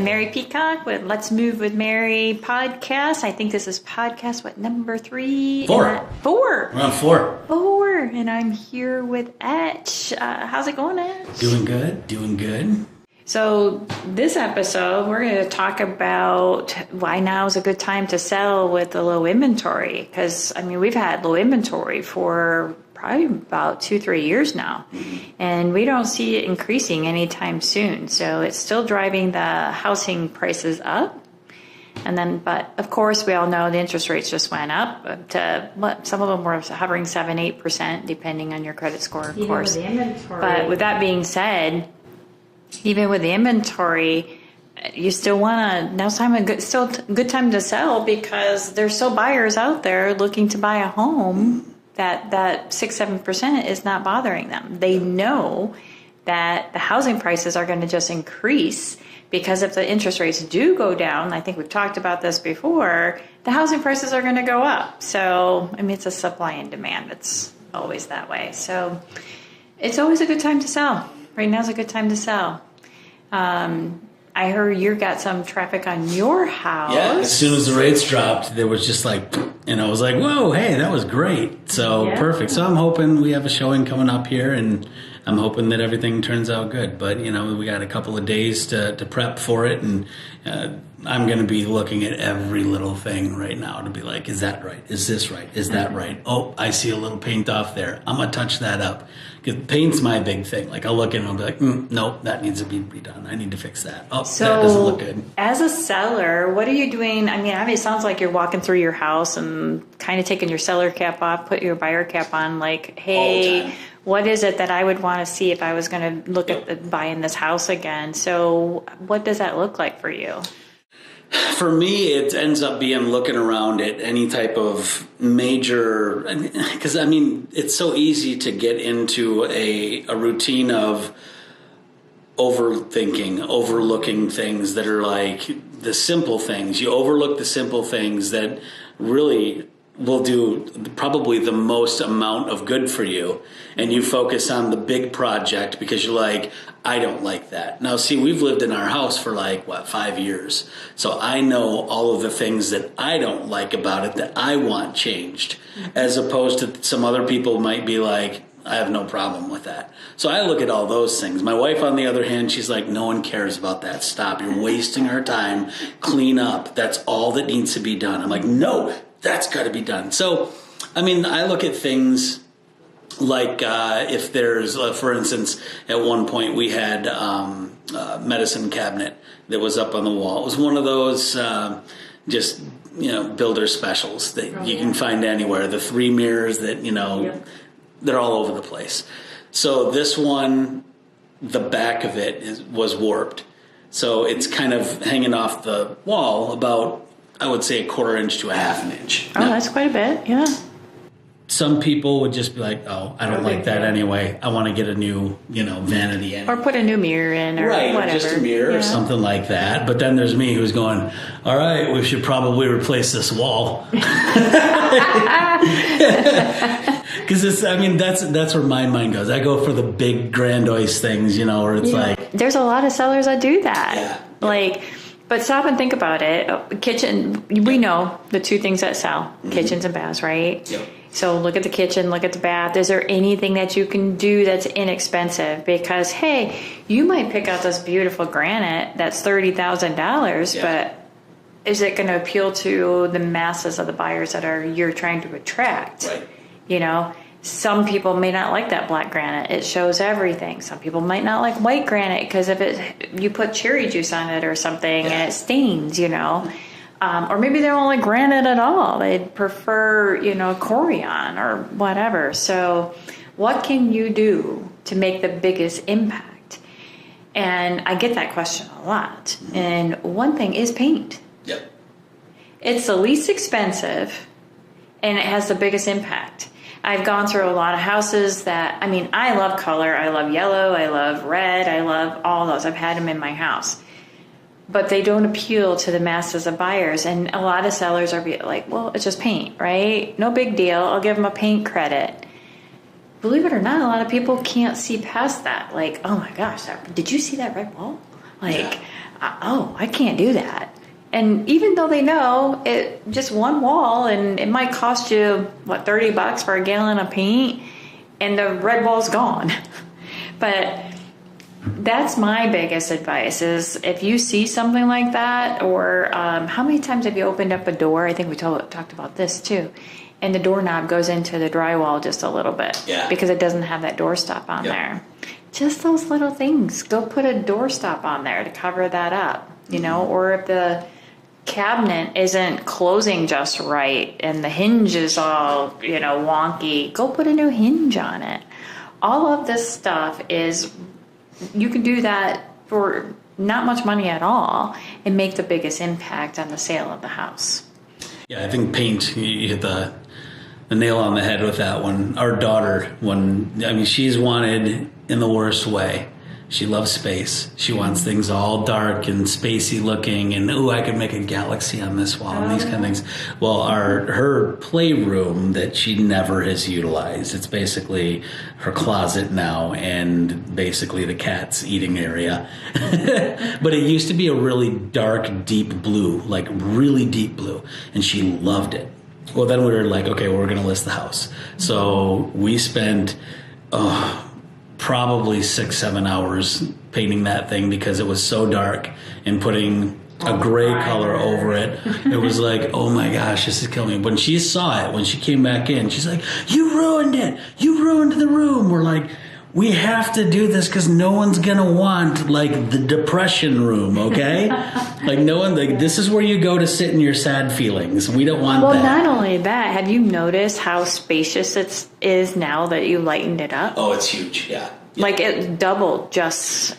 Mary Peacock with Let's Move with Mary podcast. I think this is podcast, number 3? 4. 4. We're on 4. 4. And I'm here with Etch. How's it going, Etch? Doing good. So this episode, we're going to talk about why now is a good time to sell with the low inventory. Because, we've had low inventory for probably about 2-3 years now. And we don't see it increasing anytime soon. So it's still driving the housing prices up. But of course, we all know the interest rates just went up to some of them were hovering 7-8%, depending on your credit score, of course. With the inventory. But with that being said, even with the inventory, you still want to, now's still a good time to sell because there's still buyers out there looking to buy a home that 6-7% is not bothering them. They know that the housing prices are going to just increase because if the interest rates do go down, I think we've talked about this before, the housing prices are going to go up. So, it's a supply and demand. It's always that way. So it's always a good time to sell. Right now is a good time to sell. I heard you got some traffic on your house. Yeah, as soon as the rates dropped, there was just I was like, whoa, hey, that was great. So Perfect. So I'm hoping we have a showing coming up here, and I'm hoping that everything turns out good. But, we got a couple of days to prep for it, and I'm going to be looking at every little thing right now to be like, is that right? Is this right? Is that right? Oh, I see a little paint off there. I'm going to touch that up. Because paint's my big thing. I'll look at it and I'll be like, nope, that needs to be redone. I need to fix that. Oh, so that doesn't look good. As a seller, what are you doing? It sounds like you're walking through your house and kind of taking your seller cap off, put your buyer cap on, hey, what is it that I would want to see if I was going to look at buying this house again? So what does that look like for you? For me, it ends up being looking around at any type of major, because it's so easy to get into a routine of overthinking, overlooking things that are like the simple things. You overlook the simple things that really will do probably the most amount of good for you, and you focus on the big project because you're like, I don't like that. Now, see, we've lived in our house for 5 years, so I know all of the things that I don't like about it that I want changed, as opposed to some other people might be like, I have no problem with that. So I look at all those things. My wife, on the other hand, she's like, no one cares about that. Stop. You're wasting her time. Clean up. That's all that needs to be done. I'm like, no, that's got to be done. So, I look at things like if there's, for instance, at one point we had a medicine cabinet that was up on the wall. It was one of those builder specials that you can find anywhere. The 3 mirrors that, they're all over the place. So this one, the back of it was warped. So it's kind of hanging off the wall about, I would say, 1/4 inch to 1/2 inch. Oh, that's quite a bit, yeah. Some people would just be like, oh, I don't like that anyway. I want to get a new, vanity in. Or put a new mirror in or whatever. Right, just a mirror or something like that. But then there's me who's going, all right, we should probably replace this wall. Because that's where my mind goes. I go for the big, grandiose things, where it's like. There's a lot of sellers that do that. Yeah. But stop and think about it. Kitchen, we know the 2 things that sell, kitchens and baths, right? Yep. So look at the kitchen, look at the bath. Is there anything that you can do that's inexpensive? Because, hey, you might pick out this beautiful granite that's $30,000, but is it going to appeal to the masses of the buyers that you're trying to attract? Right. Some people may not like that black granite. It shows everything. Some people might not like white granite because you put cherry juice on it or something and it stains, Or maybe they don't like granite at all. They'd prefer, Corian or whatever. So what can you do to make the biggest impact? And I get that question a lot. And one thing is paint. Yep. It's the least expensive and it has the biggest impact. I've gone through a lot of houses that, I love color. I love yellow. I love red. I love all those. I've had them in my house. But they don't appeal to the masses of buyers. And a lot of sellers are like, well, it's just paint, right? No big deal. I'll give them a paint credit. Believe it or not, a lot of people can't see past that. Like, oh my gosh, did you see that red wall? Like, oh, I can't do that. And even though they know it, just one wall, and it might cost you, what, $30 for a gallon of paint, and the red wall's gone. But that's my biggest advice is if you see something like that, or how many times have you opened up a door? I think we talked about this too. And the doorknob goes into the drywall just a little bit because it doesn't have that doorstop on there. Just those little things. Go put a doorstop on there to cover that up, you know, or if the cabinet isn't closing just right and the hinge is all, you know, wonky, go put a new hinge on it. All of this stuff is, you can do that for not much money at all and make the biggest impact on the sale of the house. Yeah, I think paint, you hit the nail on the head with that one. Our daughter, she's wanted in the worst way. She loves space. She wants things all dark and spacey looking, and I could make a galaxy on this wall and these kind of things. Well, her playroom that she never has utilized. It's basically her closet now and basically the cat's eating area. But it used to be a really dark, deep blue, like really deep blue, and she loved it. Well, then we were like, okay, well, we're going to list the house. So we spent probably 6-7 hours painting that thing because it was so dark, and putting a gray color over it. It was like, oh my gosh, this is killing me. When she saw it, when she came back in, she's like, you ruined it. You ruined the room. We're like, we have to do this because no one's going to want like the depression room, okay? Like no one, like this is where you go to sit in your sad feelings. We don't want that. Well, not only that, have you noticed how spacious it is now that you lightened it up? Oh, it's huge, yeah. Like it doubled just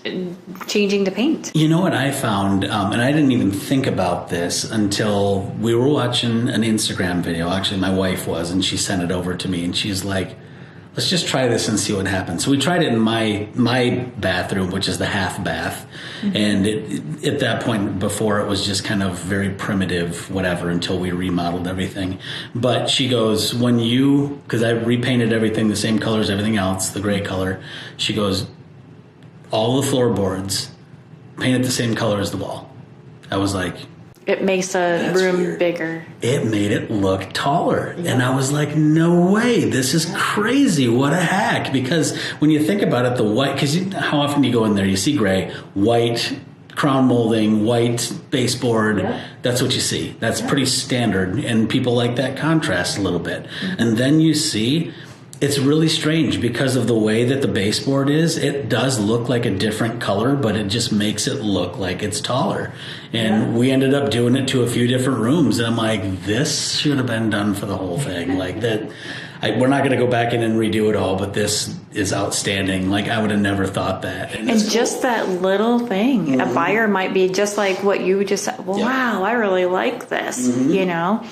changing the paint. You know what I found, and I didn't even think about this until we were watching an Instagram video. Actually, my wife was, and she sent it over to me, and she's like, let's just try this and see what happens. So we tried it in my bathroom, which is the half bath. Mm-hmm. And at that point before, it was just kind of very primitive, whatever, until we remodeled everything. But she goes, because I repainted everything the same color as everything else, the gray color. She goes, all the floorboards painted the same color as the wall. I was like, it makes a room weird. Bigger. It made it look taller. Yeah. And I was like, no way. This is crazy. What a hack. Because when you think about it, the white, because how often do you go in there? You see gray, white, crown molding, white baseboard. Yeah. That's what you see. That's pretty standard. And people like that contrast a little bit. Mm-hmm. And then you see, it's really strange because of the way that the baseboard is. It does look like a different color, but it just makes it look like it's taller. And we ended up doing it to a few different rooms. And I'm like, this should have been done for the whole thing. Like that, we're not going to go back in and redo it all, but this is outstanding. Like I would have never thought that. And just that little thing, mm-hmm. a buyer might be just like what you just said. Wow, I really like this, mm-hmm. you know?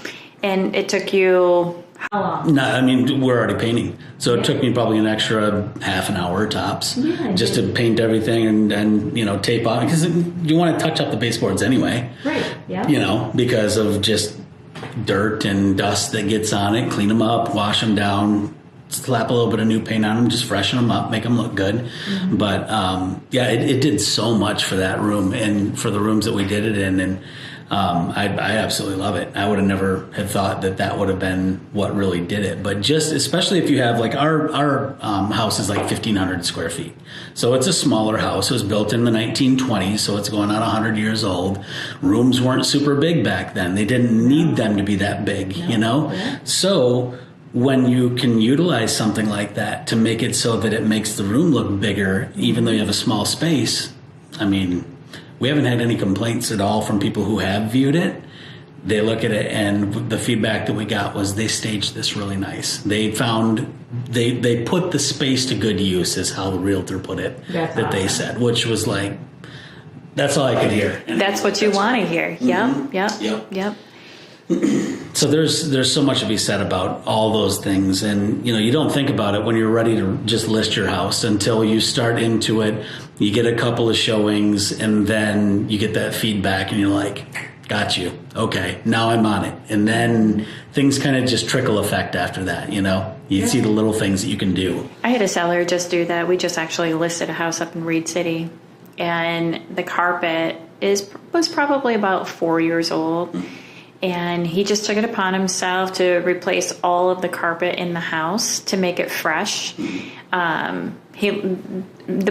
And it took you... How long? No, I mean, we're already painting. So it took me probably an extra half an hour tops just to paint everything and tape on. Because you want to touch up the baseboards anyway. Right, yeah. Because of just dirt and dust that gets on it. Clean them up, wash them down, slap a little bit of new paint on them, just freshen them up, make them look good. Mm-hmm. But, it did so much for that room and for the rooms that we did it in. And I absolutely love it. I would have never had thought that would have been what really did it. But just especially if you have like our house is like 1,500 square feet. So it's a smaller house. It was built in the 1920s, so it's going on 100 years old. Rooms weren't super big back then. They didn't need them to be that big, Yeah. So when you can utilize something like that to make it so that it makes the room look bigger, even though you have a small space, I mean... We haven't had any complaints at all from people who have viewed it. They look at it, and the feedback that we got was they staged this really nice. They found they put the space to good use, is how the realtor put it. That's awesome. They said, which was like, that's all I could hear. That's what you want to hear. Mm-hmm. Yep. So there's so much to be said about all those things, and you don't think about it when you're ready to just list your house until you start into it. You get a couple of showings, and then you get that feedback, and you're like, got you. Okay, now I'm on it. And then things kind of just trickle effect after that, You see the little things that you can do. I had a seller just do that. We just actually listed a house up in Reed City. and the carpet was probably about 4 years old. And he just took it upon himself to replace all of the carpet in the house to make it fresh. The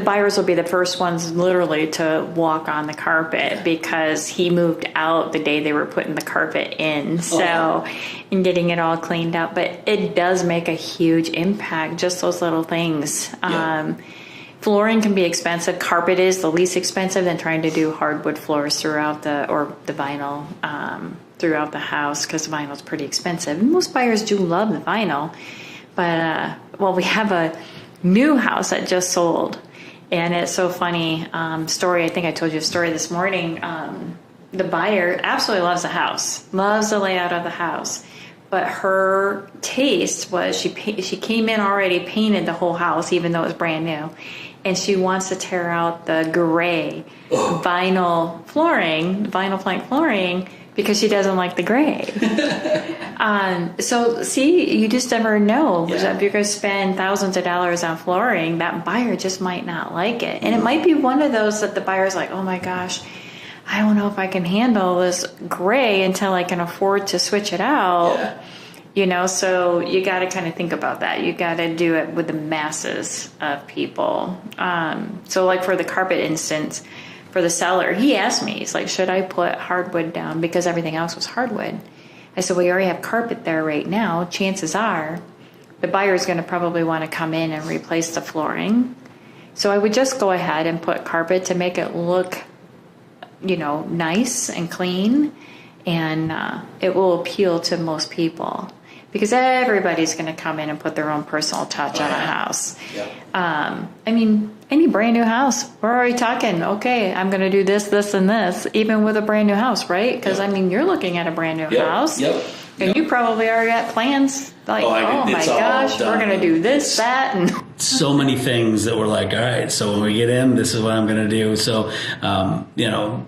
buyers will be the first ones literally to walk on the carpet because he moved out the day they were putting the carpet in. So, and getting it all cleaned up. But it does make a huge impact, just those little things. Flooring can be expensive. Carpet is the least expensive than trying to do hardwood floors throughout the vinyl throughout the house, because vinyl is pretty expensive. And most buyers do love the vinyl. But, we have a new house that just sold. And it's so funny story. I think I told you a story this morning. The buyer absolutely loves the house, loves the layout of the house. But her taste was she came in already painted the whole house, even though it was brand new. And she wants to tear out the gray vinyl plank flooring, because she doesn't like the gray. So see, you just never know. If you're going to spend thousands of dollars on flooring, that buyer just might not like it. And it might be one of those that the buyer's like, oh my gosh, I don't know if I can handle this gray until I can afford to switch it out. So you got to kind of think about that. You got to do it with the masses of people. So like for the carpet instance, for the seller, he asked me, he's like, should I put hardwood down because everything else was hardwood? I said, well, you already have carpet there right now. Chances are the buyer's going to probably want to come in and replace the flooring. So I would just go ahead and put carpet to make it look, nice and clean, and it will appeal to most people. Because everybody's going to come in and put their own personal touch on a house. Any brand new house, we're already talking, okay, I'm going to do this, this, and this, even with a brand new house, right? Because, you're looking at a brand new house. And you probably already got plans like, oh my gosh, we're going to do this, that, and... So many things that we're like, all right, so when we get in, this is what I'm going to do. So,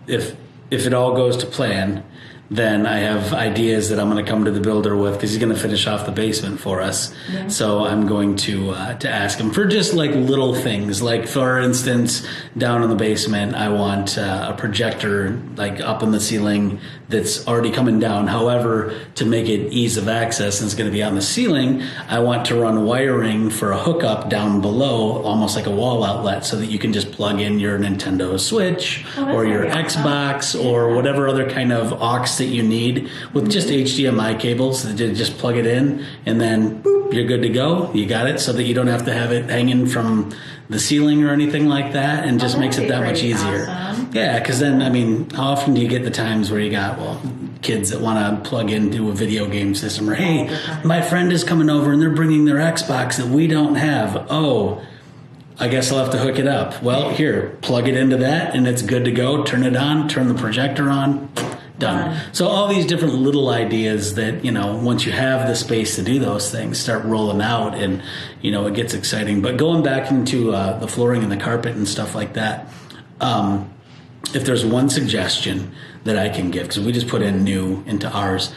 if it all goes to plan, then I have ideas that I'm going to come to the builder with, because he's going to finish off the basement for us. So I'm going to ask him for just like little things. Like, for instance, down in the basement, I want a projector like up in the ceiling that's already coming down. However, to make it ease of access, and it's going to be on the ceiling, I want to run wiring for a hookup down below, almost like a wall outlet, so that you can just plug in your Nintendo Switch or your Xbox or whatever other kind of aux that you need, with just HDMI cables. Just plug it in, and then boop, you're good to go. You got it, so that you don't have to have it hanging from the ceiling or anything like that, and just makes it that much easier. Awesome. Yeah, because then, how often do you get the times where you got, kids that want to plug into a video game system, or, hey, my friend is coming over and they're bringing their Xbox that we don't have. Oh, I guess I'll have to hook it up. Well, here, plug it into that, and it's good to go. Turn it on, turn the projector on, done. So all these different little ideas that, once you have the space to do those things, start rolling out, and, it gets exciting. But going back into the flooring and the carpet and stuff like that, if there's one suggestion that I can give, because we just put in new into ours,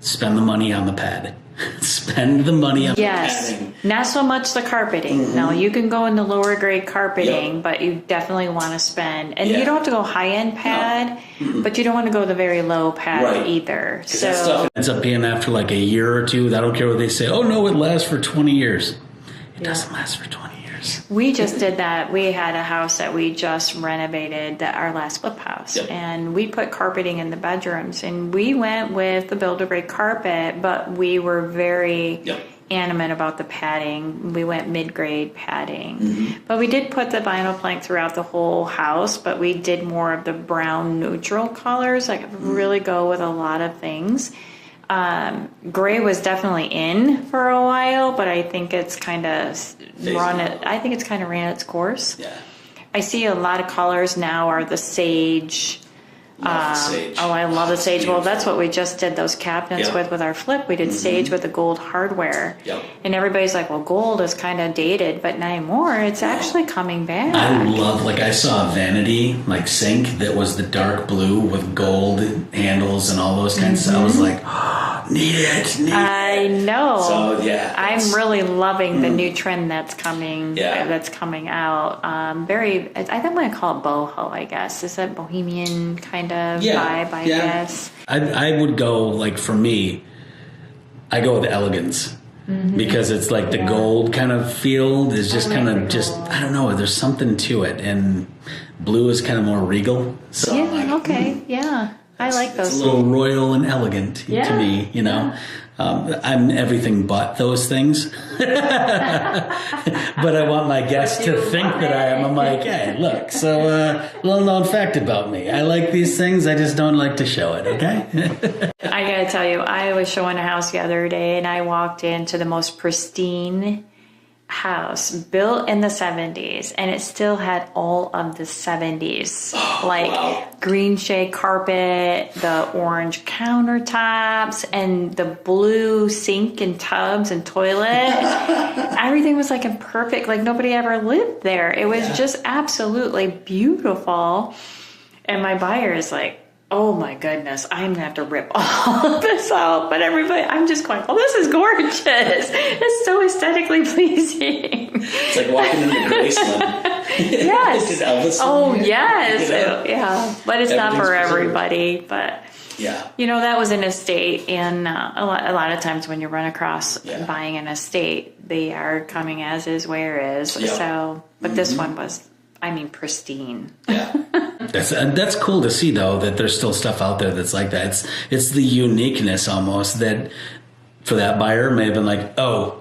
spend the money on the pad. Spend the money on the padding. Not so much the carpeting. Now, you can go into lower grade carpeting, but you definitely want to spend, and you don't have to go high end pad, but you don't want to go the very low pad either. So that stuff ends up being after like a year or two. I don't care what they say. Oh no, it lasts for 20 years. It doesn't last for 20 years. We just did that. We had a house that we just renovated, our last flip house, and we put carpeting in the bedrooms, and we went with the builder grade carpet, but we were very adamant about the padding. We went mid-grade padding, but we did put the vinyl plank throughout the whole house, but we did more of the brown neutral colors, like really go with a lot of things. Gray was definitely in for a while, but I think it's kind of ran its course. Yeah. I see a lot of colors now are the sage. Sage. Oh, I love the sage. Well, that's what we just did those cabinets with our flip. We did sage with the gold hardware. And everybody's like, well, gold is kind of dated, but not anymore. It's actually coming back. I saw a vanity sink that was the dark blue with gold handles and all those kinds of stuff. I was like, oh, Need it. I know. So yeah, I'm really loving the new trend that's coming. Yeah. That's coming out. I think I'm going to call it boho. I guess is that bohemian kind of vibe. I guess. I would go like for me. I go with elegance. Because it's like the gold kind of feel is just kind of just, I don't know, there's something to it. And blue is kind of more regal. So I like those. It's a little royal and elegant to me, you know. I'm everything but those things. But I want my guests to think that I am. I'm like, hey, look, so little known fact about me. I like these things. I just don't like to show it, okay? I got to tell you, I was showing a house the other day and I walked into the most pristine house built in the 70s, and it still had all of the 70s green shade carpet, the orange countertops, and the blue sink and tubs and toilet. Everything was like in perfect, like nobody ever lived there. It was just absolutely beautiful. And my buyer is like, oh my goodness, I'm gonna have to rip all of this out. But everybody, I'm just going, oh, this is gorgeous. It's so aesthetically pleasing. It's like walking into Graceland. Yes. Is Elvis oh, there? yes. You know? Yeah. But it's not for everybody. But, that was an estate. And a lot of times when you run across buying an estate, they are coming as is, where is. Yep. So, but this one was, pristine. Yeah. That's cool to see, though, that there's still stuff out there that's like that. It's the uniqueness almost that for that buyer may have been like, oh,